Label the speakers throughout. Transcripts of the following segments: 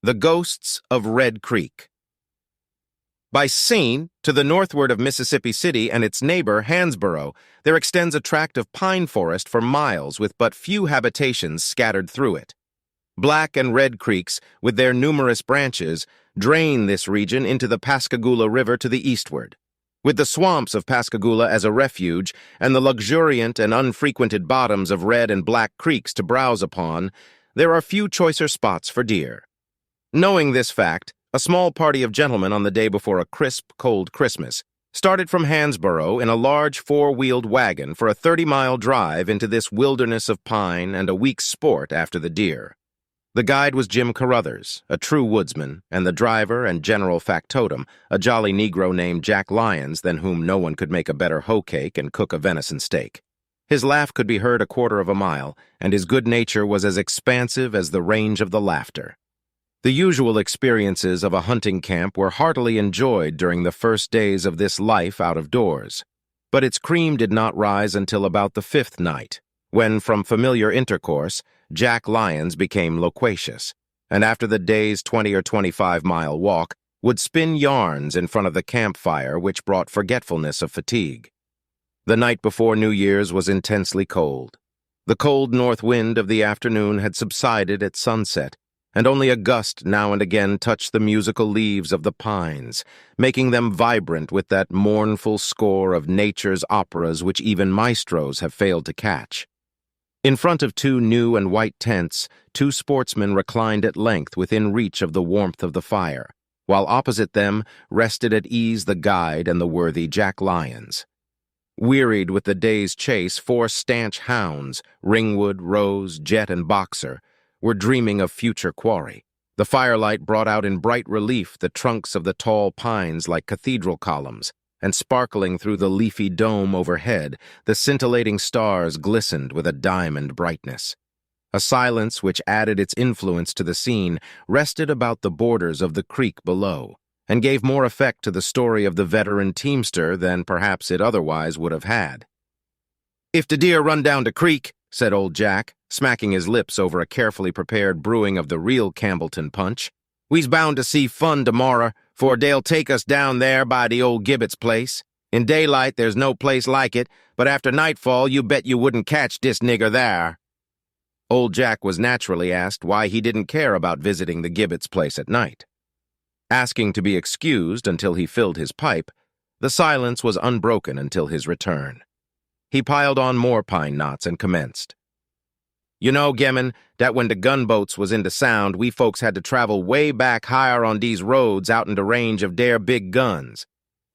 Speaker 1: The Ghosts of Red Creek. By Scene, to the northward of Mississippi City and its neighbor, Hansborough, there extends a tract of pine forest for miles with but few habitations scattered through it. Black and Red Creeks, with their numerous branches, drain this region into the Pascagoula River to the eastward. With the swamps of Pascagoula as a refuge and the luxuriant and unfrequented bottoms of Red and Black Creeks to browse upon, there are few choicer spots for deer. Knowing this fact, a small party of gentlemen on the day before a crisp, cold Christmas started from Hansborough in a large four-wheeled wagon for a 30-mile drive into this wilderness of pine and a week's sport after the deer. The guide was Jim Caruthers, a true woodsman, and the driver and general factotum, a jolly Negro named Jack Lyons, than whom no one could make a better hoe cake and cook a venison steak. His laugh could be heard a quarter of a mile, and his good nature was as expansive as the range of the laughter. The usual experiences of a hunting camp were heartily enjoyed during the first days of this life out of doors, but its cream did not rise until about the fifth night, when, from familiar intercourse, Jack Lyons became loquacious, and after the day's 20 or 25-mile walk, would spin yarns in front of the campfire which brought forgetfulness of fatigue. The night before New Year's was intensely cold. The cold north wind of the afternoon had subsided at sunset, and only a gust now and again touched the musical leaves of the pines, making them vibrant with that mournful score of nature's operas which even maestros have failed to catch. In front of two new and white tents, two sportsmen reclined at length within reach of the warmth of the fire, while opposite them rested at ease the guide and the worthy Jack Lyons. Wearied with the day's chase, four stanch hounds, Ringwood, Rose, Jet, and Boxer, were dreaming of future quarry. The firelight brought out in bright relief the trunks of the tall pines like cathedral columns, and sparkling through the leafy dome overhead, the scintillating stars glistened with a diamond brightness. A silence which added its influence to the scene rested about the borders of the creek below, and gave more effect to the story of the veteran teamster than perhaps it otherwise would have had. "If the deer run down the creek," said old Jack, smacking his lips over a carefully prepared brewing of the real Campbellton punch, "we's bound to see fun tomorrow, for they'll take us down there by the old Gibbet's place. In daylight there's no place like it, but after nightfall you bet you wouldn't catch this nigger there." Old Jack was naturally asked why he didn't care about visiting the Gibbet's place at night. Asking to be excused until he filled his pipe, the silence was unbroken until his return. He piled on more pine knots and commenced. "You know, Gemmin, that when the gunboats was into sound, we folks had to travel way back higher on these roads out into range of their big guns.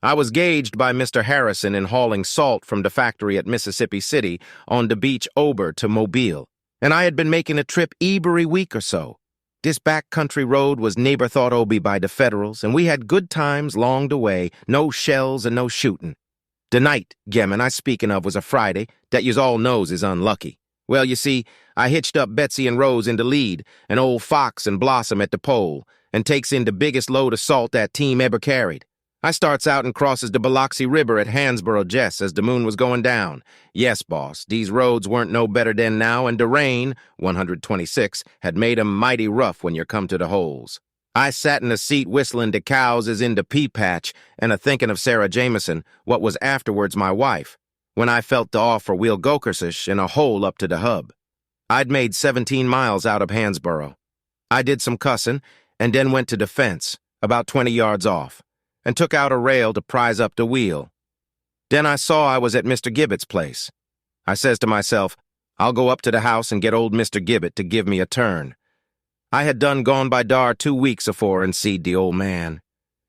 Speaker 1: I was gauged by Mr. Harrison in hauling salt from the factory at Mississippi City on the beach Ober to Mobile, and I had been making a trip every week or so. This back country road was neighbor thought oby by the Federals, and we had good times long the way, no shells and no shooting. The night, Gemmin, I speaking of was a Friday, that yous all knows is unlucky. Well, you see, I hitched up Betsy and Rose in the lead, and old Fox and Blossom at the pole, and takes in the biggest load of salt that team ever carried. I starts out and crosses the Biloxi River at Hansborough Jess as the moon was going down. Yes, boss, these roads weren't no better than now, and the rain, 126, had made 'em mighty rough when you come to the holes. I sat in the seat whistling the cows is in the pea patch and a-thinking of Sarah Jameson, what was afterwards my wife, when I felt the offer wheel Gokersish in a hole up to the hub. I'd made 17 miles out of Hansborough. I did some cussin', and then went to the fence, about 20 yards off, and took out a rail to prise up the wheel. Then I saw I was at Mr. Gibbet's place. I says to myself, I'll go up to the house and get old Mr. Gibbet to give me a turn. I had done gone by dar 2 weeks afore and seed the old man.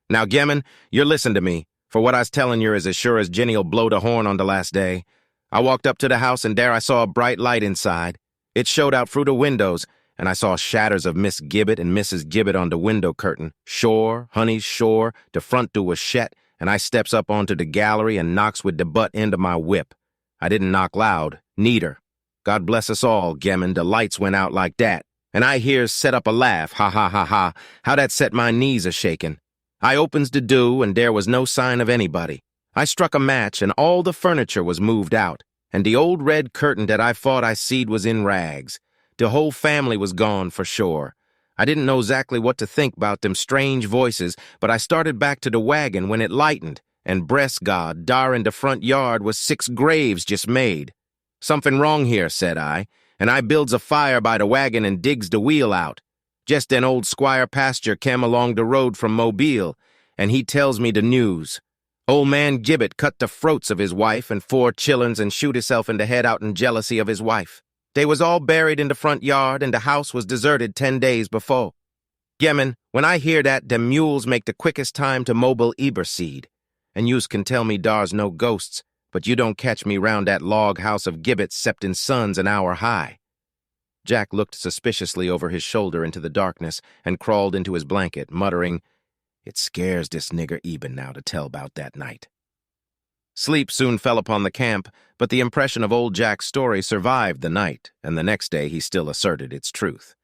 Speaker 1: Now, Gemmin, you're listen to me, for what I's tellin' yer is as sure as Jenny'll blow the horn on the last day. I walked up to the house, and there I saw a bright light inside. It showed out through the windows, and I saw shadders of Miss Gibbet and Mrs. Gibbet on the window curtain. Shore, honey, shore, the front door was shet, and I steps up onto the gallery and knocks with the butt end of my whip. I didn't knock loud, neither. God bless us all, Gemmin, the lights went out like that. And I hears set up a laugh, ha ha ha ha, how that set my knees a-shaking. I opens the door, and there was no sign of anybody. I struck a match, and all the furniture was moved out, and the old red curtain that I thought I seed was in rags. The whole family was gone for sure. I didn't know exactly what to think about them strange voices, but I started back to the wagon when it lightened, and bless God, dar in the front yard was 6 graves just made. "Something wrong here," said I, and I builds a fire by the wagon and digs the wheel out. Just then old Squire Pasture came along the road from Mobile, and he tells me the news. Old man Gibbet cut the throats of his wife and 4 chillens and shoot himself in the head out in jealousy of his wife. They was all buried in the front yard, and the house was deserted 10 days before. Yemen, when I hear that, them mules make the quickest time to Mobile Eberseed. And yous can tell me dar's no ghosts, but you don't catch me round that log house of Gibbet's 'ceptin' sun's an hour high." Jack looked suspiciously over his shoulder into the darkness and crawled into his blanket, muttering, "It scares this nigger Eben now to tell about that night." Sleep soon fell upon the camp, but the impression of old Jack's story survived the night, and the next day he still asserted its truth.